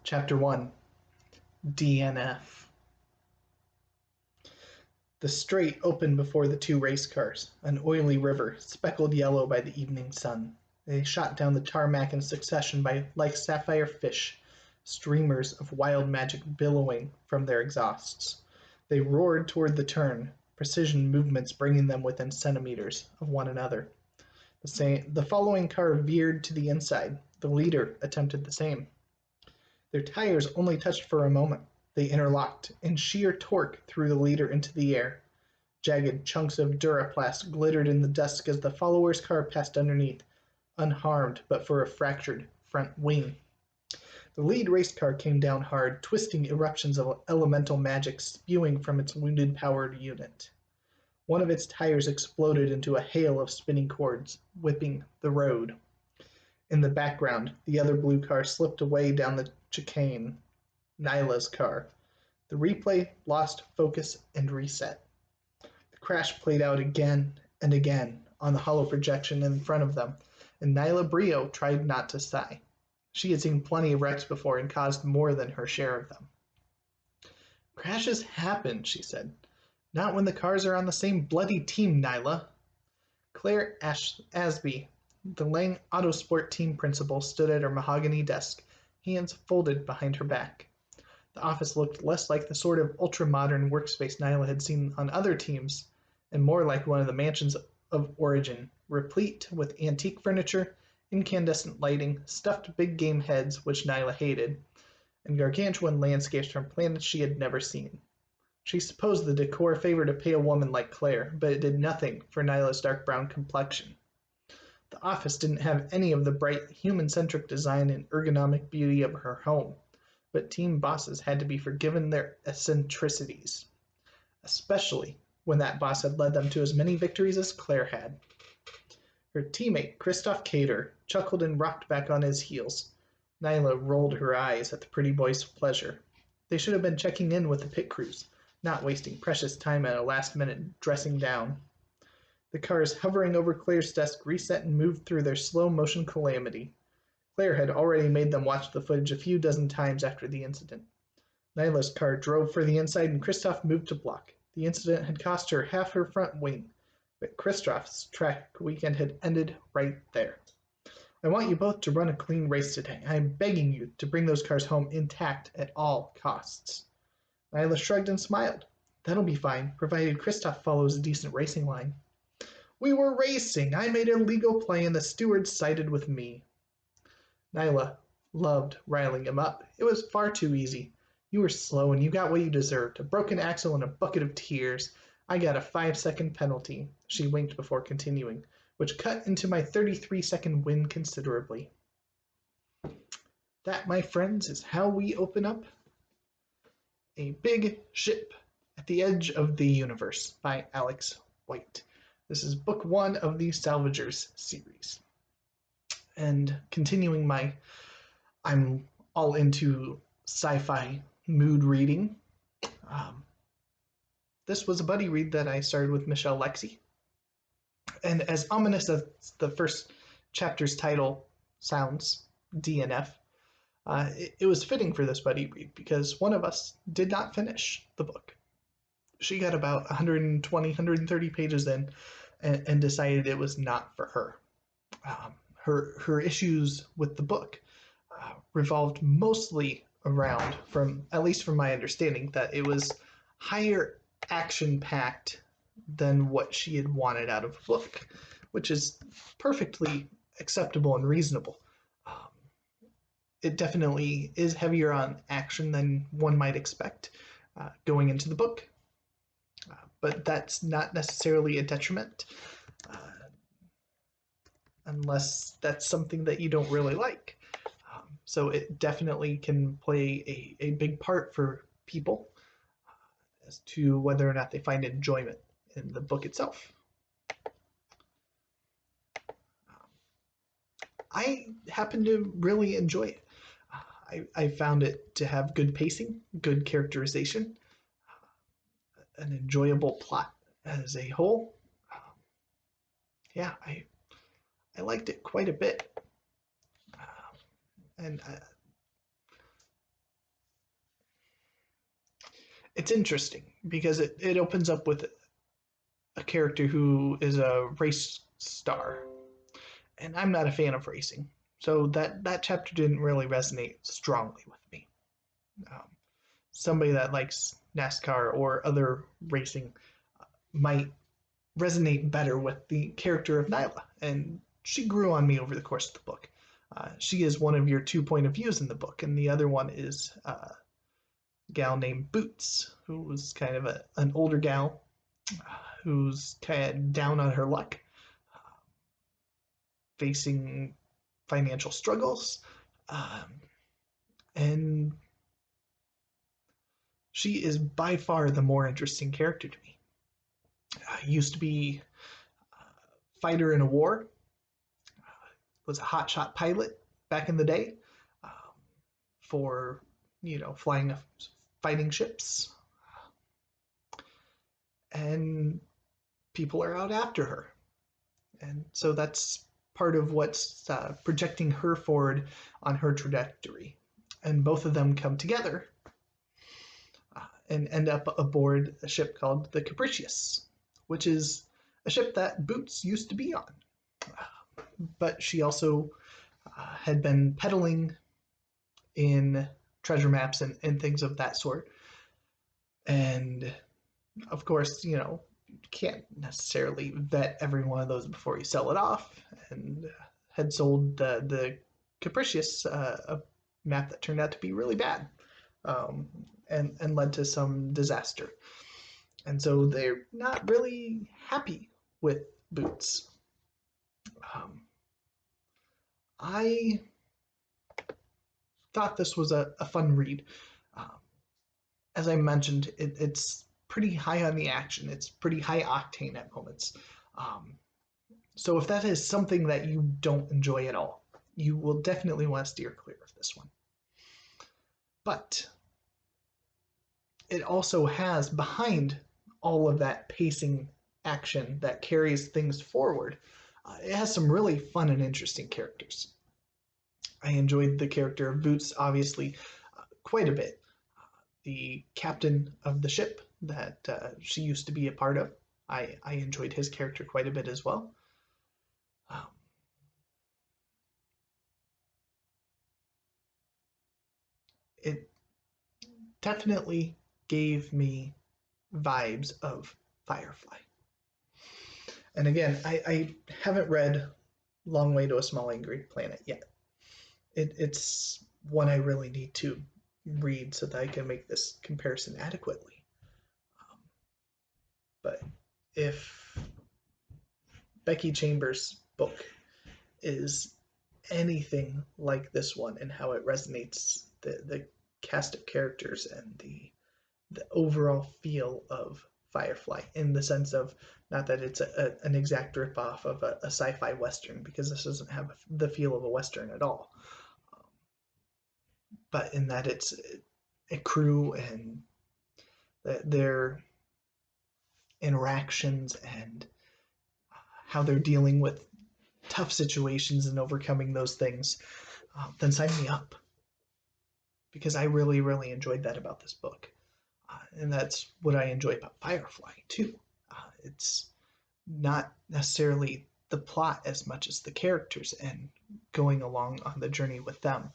Chapter 1 DNF. The straight opened before the two race cars, an oily river, speckled yellow by the evening sun. They shot down the tarmac in succession like sapphire fish, streamers of wild magic billowing from their exhausts. They roared toward the turn, precision movements bringing them within centimeters of one another. The following car veered to the inside. The leader attempted the same. Their tires only touched for a moment. They interlocked, and sheer torque threw the leader into the air. Jagged chunks of duraplast glittered in the dusk as the follower's car passed underneath, unharmed but for a fractured front wing. The lead race car came down hard, twisting eruptions of elemental magic spewing from its wounded-powered unit. One of its tires exploded into a hail of spinning cords, whipping the road. In the background, the other blue car slipped away down the chicane. Nyla's car. The replay lost focus and reset. The crash played out again and again on the hollow projection in front of them, and Nyla Brio tried not to sigh. She had seen plenty of wrecks before and caused more than her share of them. Crashes happen, she said. Not when the cars are on the same bloody team, Nyla. Claire Asby, the Lang Autosport team principal, stood at her mahogany desk, hands folded behind her back. The office looked less like the sort of ultra-modern workspace Nyla had seen on other teams, and more like one of the mansions of Origin, replete with antique furniture, incandescent lighting, stuffed big game heads, which Nyla hated, and gargantuan landscapes from planets she had never seen. She supposed the decor favored a pale woman like Claire, but it did nothing for Nyla's dark brown complexion. The office didn't have any of the bright, human-centric design and ergonomic beauty of her home, but team bosses had to be forgiven their eccentricities, especially when that boss had led them to as many victories as Claire had. Her teammate, Christoph Cater, chuckled and rocked back on his heels. Nyla rolled her eyes at the pretty boy's pleasure. They should have been checking in with the pit crews, not wasting precious time at a last-minute dressing down. The cars hovering over Claire's desk reset and moved through their slow-motion calamity. Claire had already made them watch the footage a few dozen times after the incident. Nyla's car drove for the inside and Christoph moved to block. The incident had cost her half her front wing, but Christoph's track weekend had ended right there. I want you both to run a clean race today. I am begging you to bring those cars home intact at all costs. Nyla shrugged and smiled. That'll be fine, provided Christoph follows a decent racing line. We were racing. I made a legal play and the stewards sided with me. Nyla loved riling him up. It was far too easy. You were slow and you got what you deserved, a broken axle and a bucket of tears. I got a 5-second penalty, she winked before continuing, which cut into my 33-second win considerably. That, my friends, is how we open up A Big Ship at the Edge of the Universe by Alex White. This is book 1 of the Salvagers series. And continuing I'm all into sci-fi mood reading. This was a buddy read that I started with Michelle Lexi. And as ominous as the first chapter's title sounds, DNF, it was fitting for this buddy read because one of us did not finish the book. She got about 120, 130 pages in and decided it was not for her. Her issues with the book revolved mostly around, at least from my understanding, that it was higher action-packed than what she had wanted out of a book, which is perfectly acceptable and reasonable. It definitely is heavier on action than one might expect going into the book, but that's not necessarily a detriment unless that's something that you don't really like. So it definitely can play a big part for people as to whether or not they find enjoyment in the book itself. I happen to really enjoy it. I found it to have good pacing, good characterization, an enjoyable plot as a whole. Yeah, I liked it quite a bit. And it's interesting because it opens up with a character who is a race star, and I'm not a fan of racing, so that chapter didn't really resonate strongly with me. Um, Somebody that likes NASCAR or other racing might resonate better with the character of Nyla, and she grew on me over the course of the book. She is one of your two point of views in the book, and the other one is a gal named Boots, who was kind of an older gal who's kind of down on her luck, facing financial struggles, um, and she is by far the more interesting character to me. Used to be a fighter in a war, was a hotshot pilot back in the day, um, for flying fighting ships, and people are out after her, and so that's part of what's projecting her forward on her trajectory. And both of them come together and end up aboard a ship called the Capricious, which is a ship that Boots used to be on. But she also had been peddling in treasure maps and things of that sort. And of course, you can't necessarily vet every one of those before you sell it off. And had sold the Capricious a map that turned out to be really bad, and led to some disaster. And so they're not really happy with Boots. I thought this was a fun read. Um, as I mentioned, it's pretty high on the action. It's pretty high octane at moments. Um, so if that is something that you don't enjoy at all, you will definitely want to steer clear of this one. But it also has, behind all of that pacing action that carries things forward, it has some really fun and interesting characters. I enjoyed the character of Boots, obviously, quite a bit. The captain of the ship that she used to be a part of, I enjoyed his character quite a bit as well. Um, it definitely gave me vibes of Firefly. And again, I haven't read Long Way to a Small Angry Planet yet. It's one I really need to read so that I can make this comparison adequately. But if Becky Chambers' book is anything like this one and how it resonates, the cast of characters and the overall feel of Firefly, in the sense of, not that it's an exact ripoff of a sci-fi western, because this doesn't have the feel of a western at all, but in that it's a crew and their interactions and how they're dealing with tough situations and overcoming those things, then sign me up, because I really, really enjoyed that about this book. And that's what I enjoy about Firefly, too. It's not necessarily the plot as much as the characters and going along on the journey with them.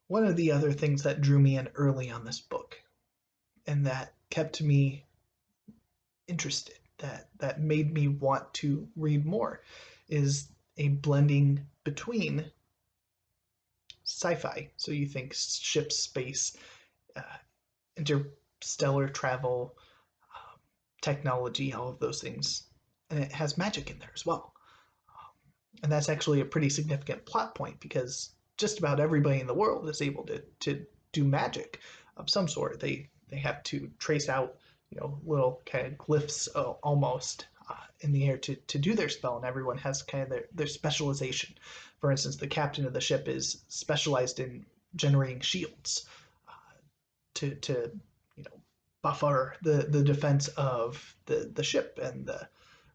One of the other things that drew me in early on this book and that kept me interested, that made me want to read more, is a blending between sci-fi. So you think ship space, uh, interstellar travel, technology, all of those things. And it has magic in there as well. And that's actually a pretty significant plot point, because just about everybody in the world is able to do magic of some sort. They have to trace out, little kind of glyphs, almost, in the air to do their spell, and everyone has kind of their specialization. For instance, the captain of the ship is specialized in generating shields, to buffer the defense of the ship, and the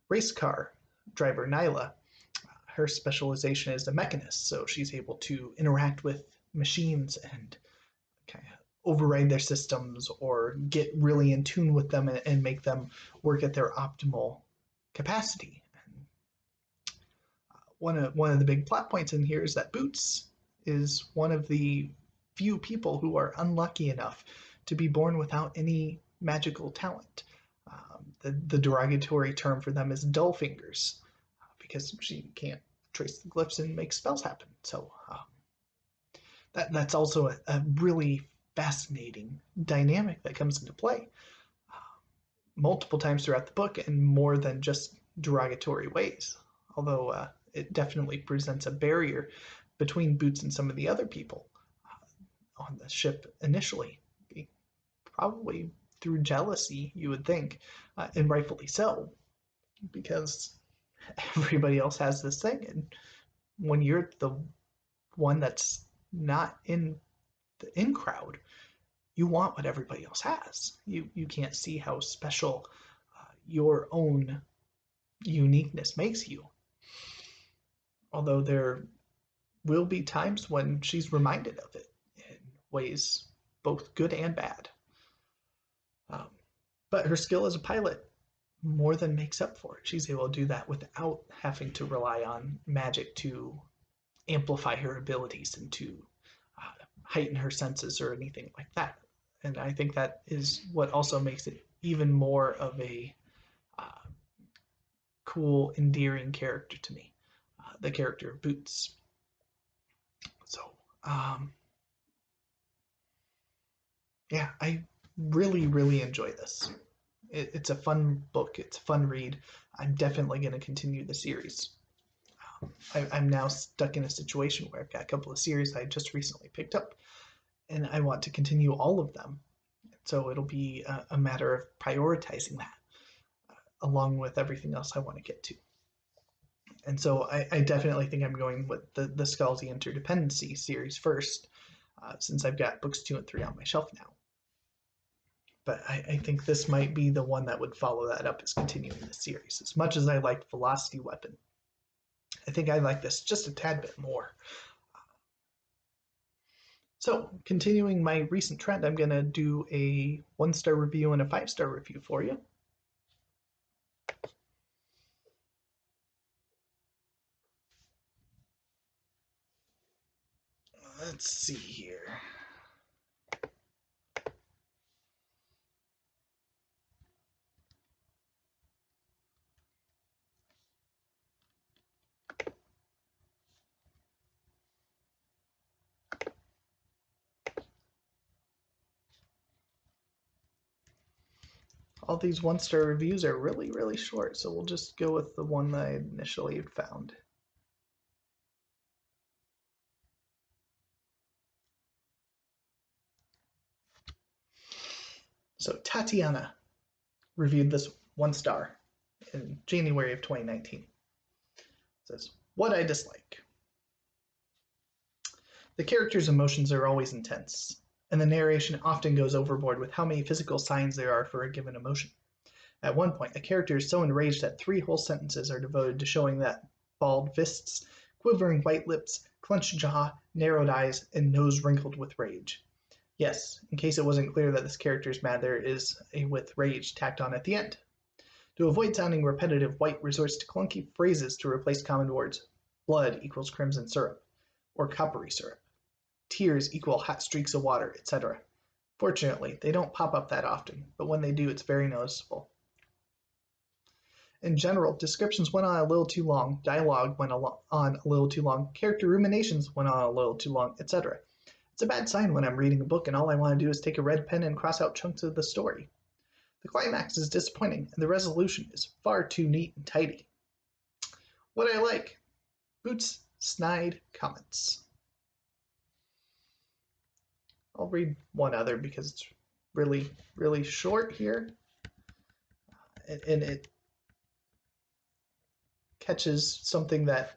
race car driver Nyla, her specialization is a mechanist, so she's able to interact with machines and kind of override their systems or get really in tune with them and make them work at their optimal capacity. And one of the big plot points in here is that Boots is one of the few people who are unlucky enough to be born without any magical talent. The derogatory term for them is dull fingers, because she can't trace the glyphs and make spells happen. So that's also a really fascinating dynamic that comes into play multiple times throughout the book, in more than just derogatory ways. Although it definitely presents a barrier between Boots and some of the other people on the ship initially, probably through jealousy, you would think, and rightfully so, because everybody else has this thing, and when you're the one that's not in the in crowd, you want what everybody else has. You can't see how special your own uniqueness makes you. Although there will be times when she's reminded of it in ways both good and bad. But her skill as a pilot more than makes up for it. She's able to do that without having to rely on magic to amplify her abilities and to heighten her senses or anything like that. And I think that is what also makes it even more of a cool, endearing character to me, the character of Boots. So, yeah, I really, really enjoy this. It's a fun book. It's a fun read. I'm definitely going to continue the series. I'm now stuck in a situation where I've got a couple of series I just recently picked up, and I want to continue all of them. So it'll be a matter of prioritizing that along with everything else I want to get to. And so I definitely think I'm going with the Scalzi Interdependency series first, since I've got books 2 and 3 on my shelf now. But I think this might be the one that would follow that up as continuing the series. As much as I liked Velocity Weapon, I think I like this just a tad bit more. So, continuing my recent trend, I'm going to do a 1-star review and a 5-star review for you. Let's see here. All these 1-star reviews are really, really short, so we'll just go with the one that I initially found. So Tatiana reviewed this 1 star in January of 2019. It says, what I dislike. The characters' emotions are always intense, and the narration often goes overboard with how many physical signs there are for a given emotion. At one point, a character is so enraged that 3 whole sentences are devoted to showing that balled fists, quivering white lips, clenched jaw, narrowed eyes, and nose wrinkled with rage. Yes, in case it wasn't clear that this character is mad, there is a with rage tacked on at the end. To avoid sounding repetitive, White resorts to clunky phrases to replace common words. Blood equals crimson syrup, or coppery syrup. Tears equal hot streaks of water, etc. Fortunately, they don't pop up that often, but when they do, it's very noticeable. In general, descriptions went on a little too long, dialogue went on a little too long, character ruminations went on a little too long, etc. It's a bad sign when I'm reading a book and all I want to do is take a red pen and cross out chunks of the story. The climax is disappointing, and the resolution is far too neat and tidy. What I like? Boots' snide comments. I'll read one other because it's really, really short here. And it catches something that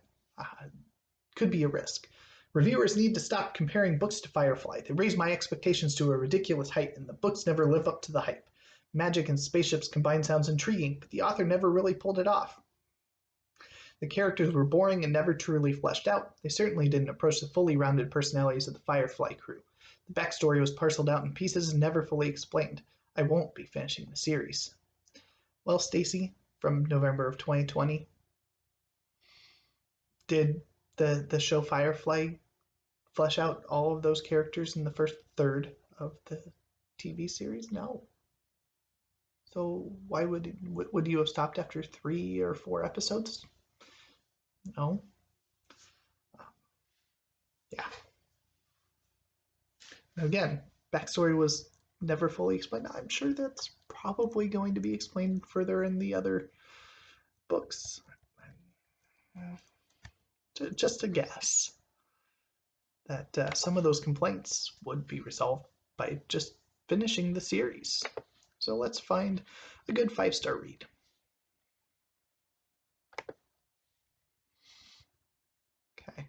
could be a risk. Reviewers need to stop comparing books to Firefly. They raise my expectations to a ridiculous height, and the books never live up to the hype. Magic and spaceships combined sounds intriguing, but the author never really pulled it off. The characters were boring and never truly fleshed out. They certainly didn't approach the fully rounded personalities of the Firefly crew. The backstory was parceled out in pieces and never fully explained. I won't be finishing the series. Well, Stacy, from November of 2020, did the show Firefly flesh out all of those characters in the first third of the TV series? No. So why would you have stopped after 3 or 4 episodes? No. Yeah. Again, backstory was never fully explained. I'm sure that's probably going to be explained further in the other books. Just a guess that some of those complaints would be resolved by just finishing the series. So let's find a good 5-star read. Okay.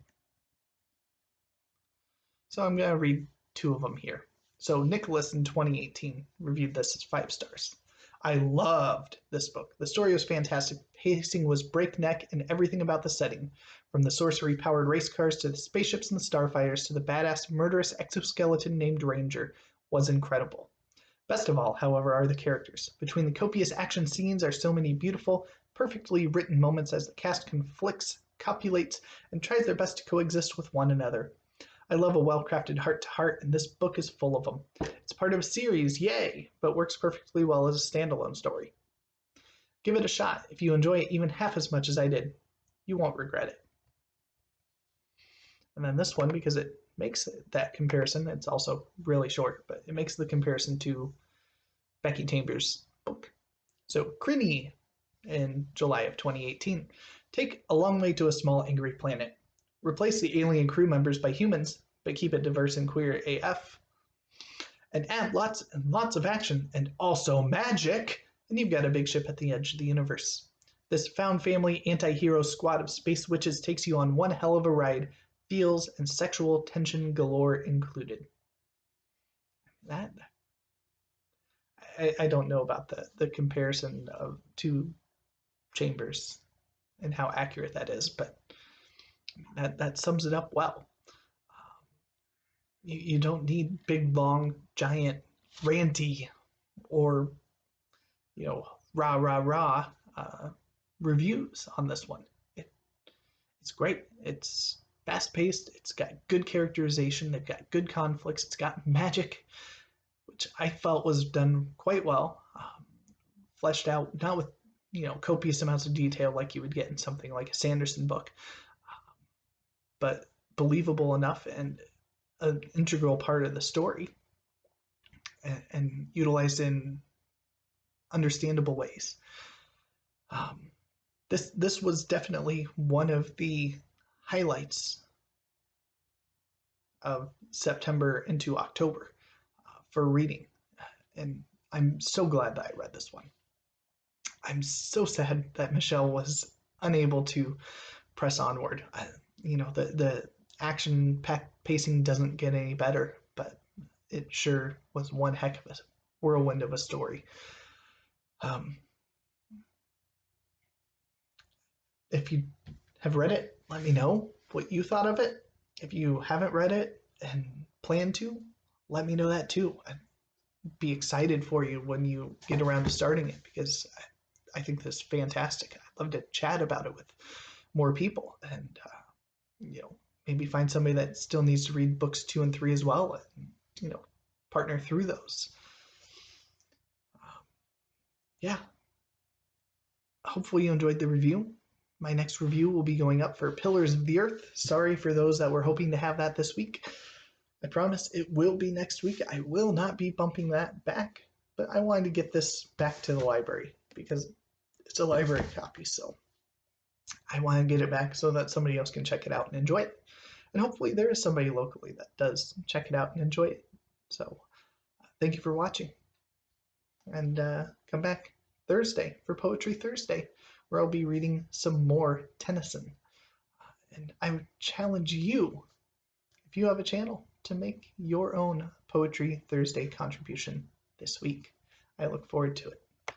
So I'm going to read 2 of them here. So Nicholas in 2018 reviewed this as 5 stars. I loved this book. The story was fantastic. Pacing was breakneck, and everything about the setting, from the sorcery-powered race cars to the spaceships and the starfighters to the badass murderous exoskeleton named Ranger, was incredible. Best of all, however, are the characters. Between the copious action scenes are so many beautiful, perfectly written moments as the cast conflicts, copulates, and tries their best to coexist with one another. I love a well-crafted heart-to-heart, and this book is full of them. It's part of a series, yay, but works perfectly well as a standalone story. Give it a shot. If you enjoy it even half as much as I did, you won't regret it. And then this one, because it makes that comparison, it's also really short, but it makes the comparison to Becky Chambers' book. So Crinny in July of 2018. Take A Long Way to a Small Angry Planet. Replace the alien crew members by humans, but keep it diverse and queer AF. And add lots and lots of action and also magic, and you've got a big ship at the edge of the universe. This found family anti-hero squad of space witches takes you on one hell of a ride, feels and sexual tension galore included. That I don't know about the comparison of to Chambers and how accurate that is, but that sums it up well. You don't need big, long, giant, ranty, or rah rah rah reviews on this one. It's great. It's fast paced. It's got good characterization. They've got good conflicts. It's got magic, which I felt was done quite well, fleshed out, not with copious amounts of detail like you would get in something like a Sanderson book, but believable enough and an integral part of the story, and utilized in understandable ways. This was definitely one of the highlights of September into October for reading, and I'm so glad that I read this one. I'm so sad that Michelle was unable to press onward. The action pacing doesn't get any better, but it sure was one heck of a whirlwind of a story. If you have read it, let me know what you thought of it. If you haven't read it and plan to, let me know that too. I'd be excited for you when you get around to starting it, because I think this is fantastic. I'd love to chat about it with more people, and maybe find somebody that still needs to read books 2 and 3 as well, and partner through those. Yeah. Hopefully you enjoyed the review. My next review will be going up for Pillars of the Earth. Sorry for those that were hoping to have that this week. I promise it will be next week. I will not be bumping that back, but I wanted to get this back to the library because it's a library copy, so I want to get it back so that somebody else can check it out and enjoy it. And hopefully there is somebody locally that does check it out and enjoy it. So thank you for watching. And come back Thursday for Poetry Thursday, where I'll be reading some more Tennyson. And I would challenge you, if you have a channel, to make your own Poetry Thursday contribution this week. I look forward to it.